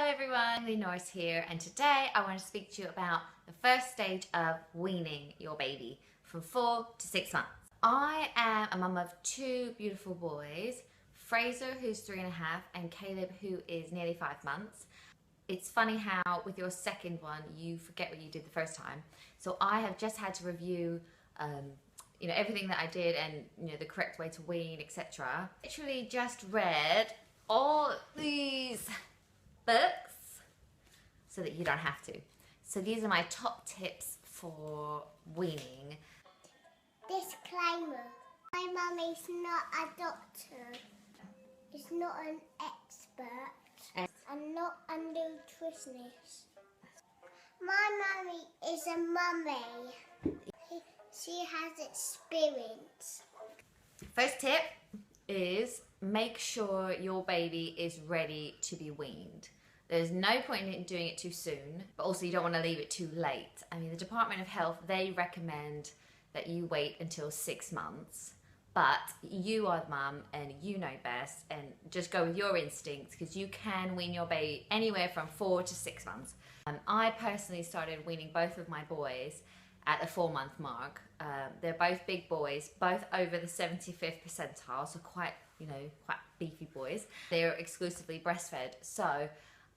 Hello everyone, Lee Norris here, and today I want to speak to you about the first stage of weaning your baby from 4 to 6 months. I am a mum of two beautiful boys, Fraser, who's 3.5, and Caleb, who is nearly 5 months. It's funny how with your second one you forget what you did the first time. So I have just had to review everything that I did and the correct way to wean, etc. Literally just read all these books so that you don't have to. So these are my top tips for weaning. Disclaimer: my mum is not a doctor, is not an expert, and not a nutritionist. My mummy is a mummy. She has experience. First tip is make sure your baby is ready to be weaned. There's no point in doing it too soon, but also you don't want to leave it too late. I mean, the Department of Health, they recommend that you wait until 6 months, but you are the mum and you know best, and just go with your instincts because you can wean your baby anywhere from 4 to 6 months. I personally started weaning both of my boys at the 4-month mark. They're both big boys, both over the 75th percentile, so quite beefy boys. They're exclusively breastfed, so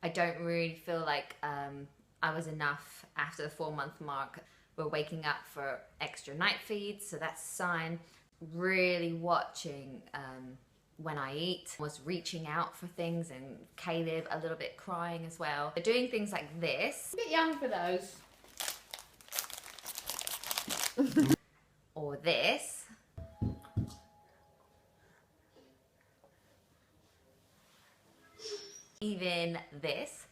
I don't really feel like I was enough after the 4-month mark. We're waking up for extra night feeds, so that's a sign. Really watching when I eat, was reaching out for things, and Caleb a little bit crying as well. They're doing things like this. A bit young for those. Or this. Even this.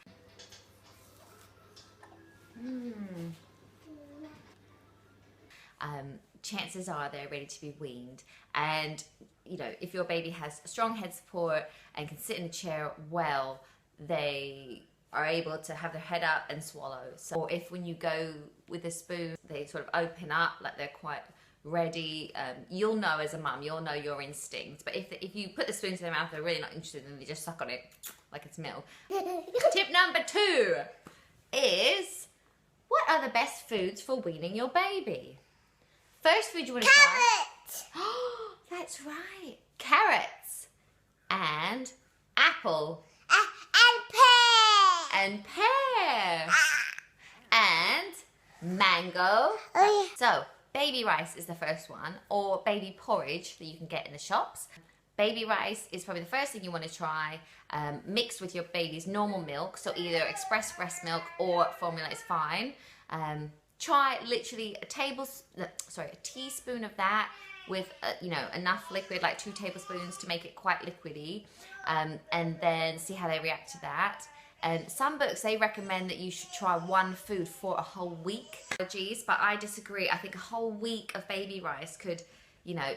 Chances are they're ready to be weaned, and if your baby has strong head support and can sit in a chair well, they are able to have their head up and swallow. So, or if when you go with a spoon they sort of open up like they're quite ready, you'll know as a mum, you'll know your instincts. But if you put the spoon to their mouth, they're really not interested and they just suck on it like it's milk. Tip number 2 is, what are the best foods for weaning your baby? First food you want to try. Carrot! Oh, that's right. Carrots and apple And pear! and pear and mango. Oh, yeah. So baby rice is the first one, or baby porridge that you can get in the shops. Baby rice is probably the first thing you want to try, mixed with your baby's normal milk, so either express breast milk or formula is fine. Try literally a teaspoon of that with enough liquid, like 2 tablespoons to make it quite liquidy, and then see how they react to that. And some books, they recommend that you should try one food for a whole week. Allergies, but I disagree. I think a whole week of baby rice could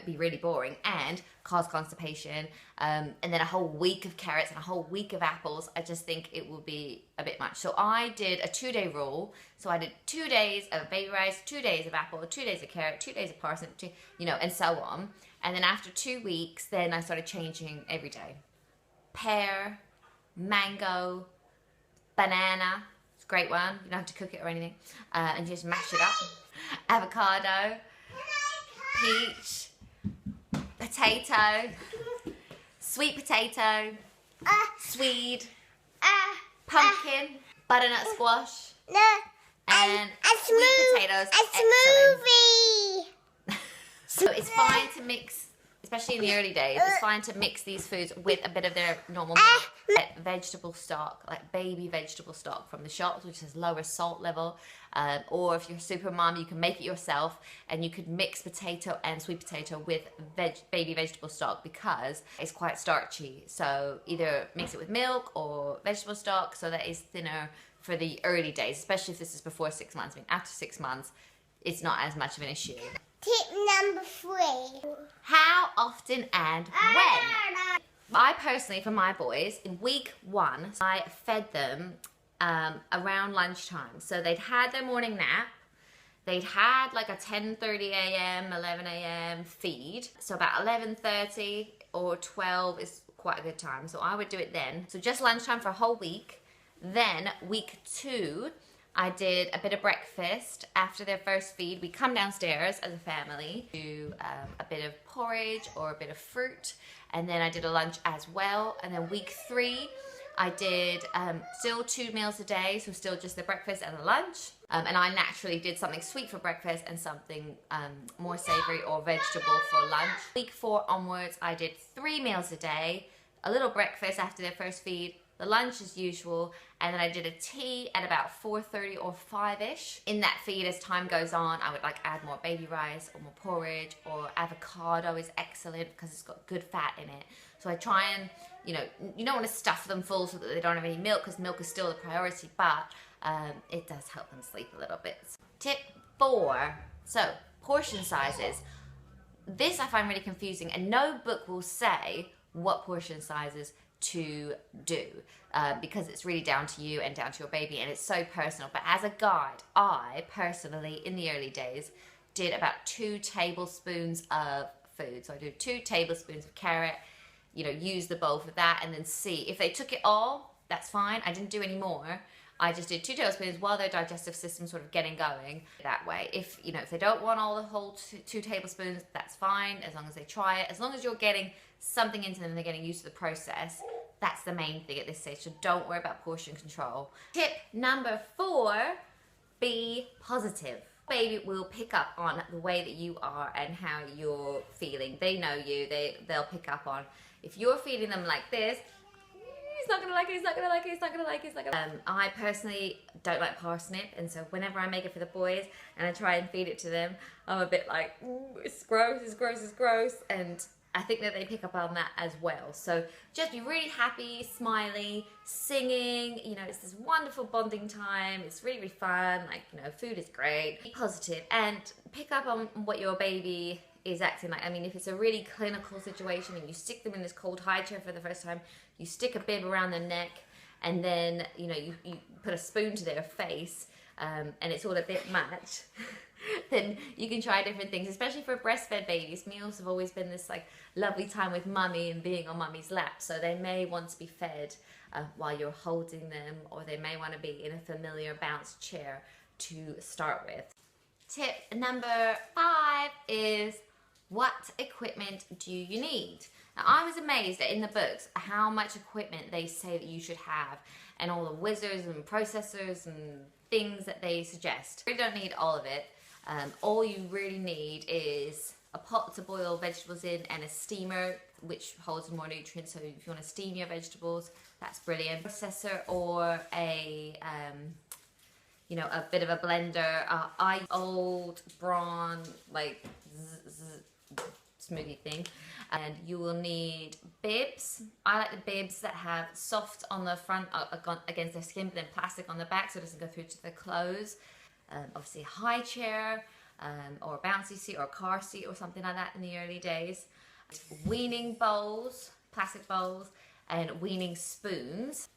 be really boring and cause constipation, and then a whole week of carrots and a whole week of apples, I just think it will be a bit much. So I did a 2-day rule. So I did 2 days of baby rice, 2 days of apple, 2 days of carrot, 2 days of parsnip, and so on. And then after 2 weeks, then I started changing every day. Pear, mango, banana, it's a great one, you don't have to cook it or anything, and just mash it up. Avocado, peach, potato, sweet potato, swede, pumpkin, butternut squash, and sweet potatoes. A smoothie! So it's fine to mix, especially in the early days, it's fine to mix these foods with a bit of their normal milk. Get vegetable stock, like baby vegetable stock from the shops, which has lower salt level. Or if you're a super mom, you can make it yourself, and you could mix potato and sweet potato with baby vegetable stock because it's quite starchy. So either mix it with milk or vegetable stock so that it's thinner for the early days, especially if this is before 6 months. I mean, after 6 months, it's not as much of an issue. Tip number 3. How often and when? I personally, for my boys, in week 1, I fed them around lunchtime. So they'd had their morning nap, they'd had like a 10:30 a.m., 11 a.m. feed. So about 11:30 or 12 is quite a good time. So I would do it then. So just lunchtime for a whole week. Then week 2, I did a bit of breakfast. After their first feed, we come downstairs as a family, do a bit of porridge or a bit of fruit, and then I did a lunch as well. And then week 3, I did still 2 meals a day, so still just the breakfast and the lunch. And I naturally did something sweet for breakfast and something more savory or vegetable for lunch. Week 4 onwards, I did 3 meals a day, a little breakfast after their first feed, the lunch as usual, and then I did a tea at about 4:30 or 5ish. In that feed, as time goes on, I would like add more baby rice or more porridge, or avocado is excellent because it's got good fat in it. So I try and, you don't want to stuff them full so that they don't have any milk, because milk is still the priority, but it does help them sleep a little bit. Tip 4, so portion sizes. This I find really confusing, and no book will say what portion sizes to do, because it's really down to you and down to your baby, and it's so personal. But as a guide, I personally, in the early days, did about 2 tablespoons of food. So I do 2 tablespoons of carrot, use the bowl for that, and then see. If they took it all, that's fine. I didn't do any more. I just did 2 tablespoons while their digestive system sort of getting going that way. If they don't want all the whole 2 tablespoons, that's fine, as long as they try it. As long as you're getting something into them and they're getting used to the process, that's the main thing at this stage. So don't worry about portion control. Tip number 4, be positive. Baby will pick up on the way that you are and how you're feeling. They know you, they'll pick up on. If you're feeding them like this, he's not gonna like it, he's not gonna like it, he's not gonna like it, he's not gonna like it. I personally don't like parsnip, and so whenever I make it for the boys and I try and feed it to them, I'm a bit like, ooh, it's gross, it's gross, it's gross, and I think that they pick up on that as well. So just be really happy, smiley, singing, it's this wonderful bonding time. It's really, really fun. Food is great. Be positive and pick up on what your baby is acting like. I mean, if it's a really clinical situation and you stick them in this cold high chair for the first time, you stick a bib around their neck, and then, you put a spoon to their face, and it's all a bit much, then you can try different things, especially for breastfed babies. Meals have always been this lovely time with mummy and being on mummy's lap, so they may want to be fed while you're holding them, or they may want to be in a familiar bounce chair to start with. Tip number 5 is, what equipment do you need? Now, I was amazed at in the books how much equipment they say that you should have, and all the whizzers and processors and things that they suggest. You don't need all of it. All you really need is a pot to boil vegetables in, and a steamer which holds more nutrients. So if you want to steam your vegetables, that's brilliant. Processor or a bit of a blender. Old Braun smoothie thing. And you will need bibs. I like the bibs that have soft on the front against their skin, but then plastic on the back so it doesn't go through to the clothes. Obviously a high chair, or a bouncy seat or a car seat or something like that in the early days. Weaning bowls, plastic bowls, and weaning spoons.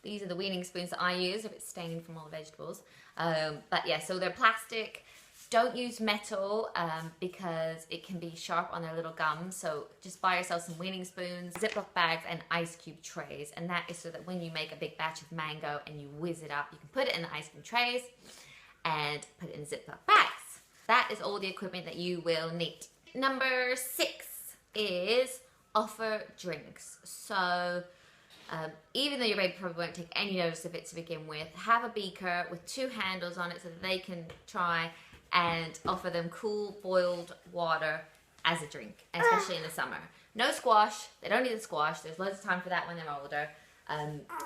These are the weaning spoons that I use, a bit stained from all the vegetables. But yeah, so they're plastic. Don't use metal because it can be sharp on their little gums. So just buy yourself some weaning spoons, Ziploc bags, and ice cube trays. And that is so that when you make a big batch of mango and you whiz it up, you can put it in the ice cream trays and put it in Ziploc bags. That is all the equipment that you will need. Number 6 is offer drinks. So even though your baby probably won't take any notice of it to begin with, have a beaker with 2 handles on it so that they can try and offer them cool boiled water as a drink, especially in the summer. No squash, they don't need the squash, there's loads of time for that when they're older.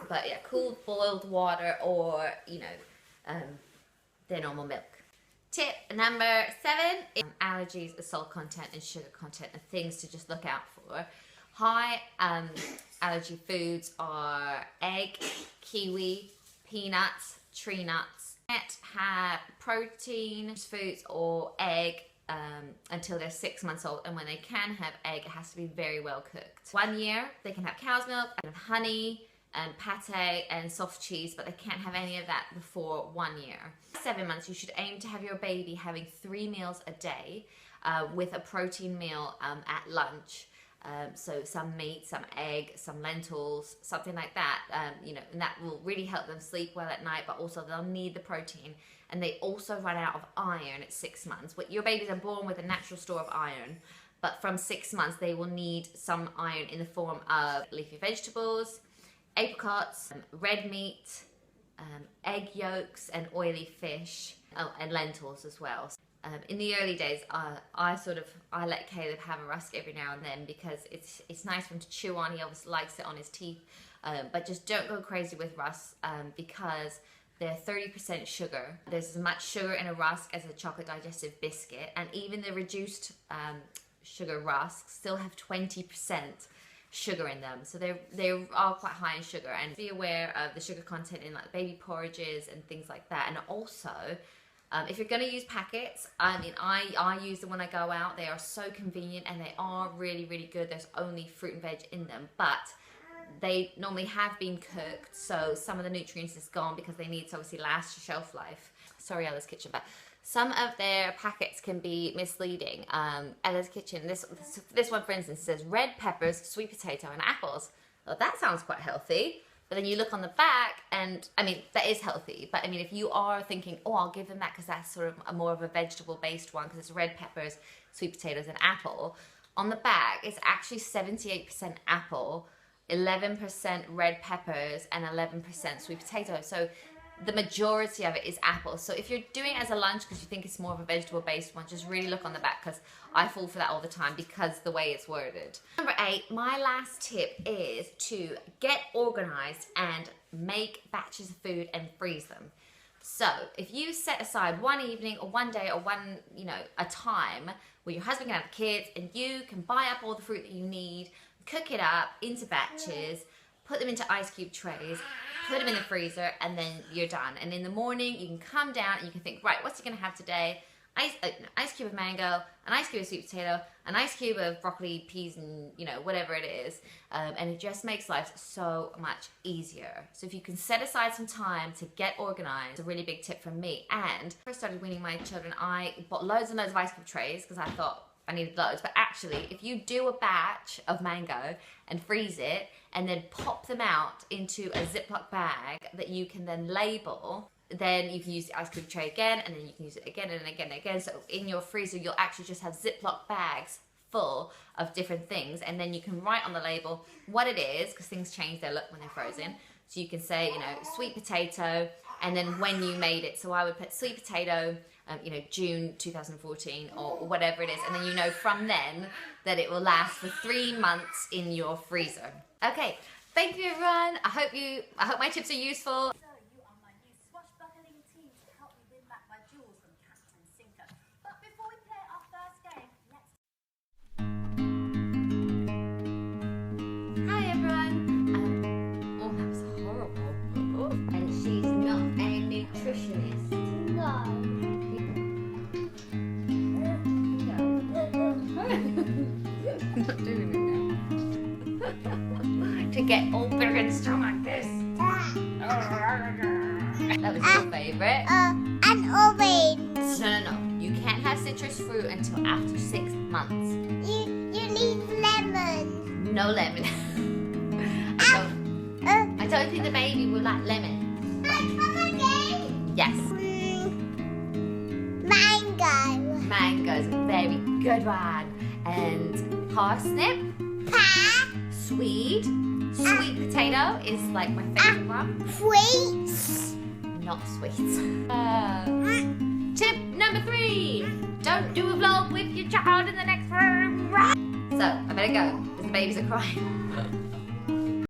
But yeah, cool boiled water, or their normal milk. Tip number 7 is allergies, the salt content and sugar content, and things to just look out for. High allergy foods are egg, kiwi, peanuts, tree nuts. Can't have protein foods or egg until they're 6 months old, and when they can have egg, it has to be very well cooked. 1 year, they can have cow's milk and honey and pate and soft cheese, but they can't have any of that before 1 year. 7 months, you should aim to have your baby having 3 meals a day with a protein meal at lunch. So some meat, some egg, some lentils, something like that, you know, and that will really help them sleep well at night, but also they'll need the protein. And they also run out of iron at 6 months. But your babies are born with a natural store of iron, but from 6 months they will need some iron in the form of leafy vegetables, apricots, red meat, egg yolks, and oily fish, and lentils as well. In the early days, I let Caleb have a rusk every now and then because it's nice for him to chew on. He obviously likes it on his teeth, but just don't go crazy with rusks because they're 30% sugar. There's as much sugar in a rusk as a chocolate digestive biscuit, and even the reduced sugar rusks still have 20% sugar in them, so they are quite high in sugar. And be aware of the sugar content in like baby porridges and things like that. And also, if you're going to use packets, I mean, I use them when I go out. They are so convenient and they are really, really good. There's only fruit and veg in them, but they normally have been cooked, so some of the nutrients is gone because they need to obviously last shelf life. Sorry, Ella's Kitchen, but some of their packets can be misleading. Ella's Kitchen, this one for instance says red peppers, sweet potato and apples. Well, that sounds quite healthy. But then you look on the back and, I mean, that is healthy. But I mean, if you are thinking, oh, I'll give them that because that's sort of a more of a vegetable based one because it's red peppers, sweet potatoes and apple. On the back, it's actually 78% apple, 11% red peppers and 11% sweet potato. So the majority of it is apple. So if you're doing it as a lunch because you think it's more of a vegetable based one, just really look on the back because I fall for that all the time because the way it's worded. Number 8, my last tip is to get organized and make batches of food and freeze them. So if you set aside one evening or one day or one, you know, a time where your husband can have the kids and you can buy up all the fruit that you need, cook it up into batches, put them into ice cube trays, put them in the freezer, and then you're done. And in the morning, you can come down and you can think, right, what's he going to have today? Ice cube of mango, an ice cube of sweet potato, an ice cube of broccoli, peas, and you know, whatever it is. And it just makes life so much easier. So if you can set aside some time to get organized, it's a really big tip from me. And when I first started weaning my children, I bought loads and loads of ice cube trays because I thought I needed loads. But actually, if you do a batch of mango and freeze it, and then pop them out into a Ziploc bag that you can then label, then you can use the ice cream tray again, and then you can use it again and again and again. So in your freezer, you'll actually just have Ziploc bags full of different things, and then you can write on the label what it is, because things change their look when they're frozen. So you can say, you know, sweet potato, and then when you made it. So I would put sweet potato, you know, June 2014 or whatever it is, and then you know from then that it will last for 3 months in your freezer. Okay, thank you everyone. I hope my tips are useful. So you are my new swashbuckling team to help me win back my jewels from Captain Sinker. But before we play our first game, let's... Hi everyone. Oh, that was horrible. And she's not a nutritionist. No. Not doing it now. To get all big and strong like this. That was your favourite. An orange. No. You can't have citrus fruit until after 6 months. You need lemon. No lemon. I don't think the baby will like lemon. Come again? Yes. Mango. Mango's a very good one. And parsnip. Swede. Sweet potato is like my favourite one. Sweets. Not sweets. Tip number 3. Don't do a vlog with your child in the next room. So, I better go because the babies are crying.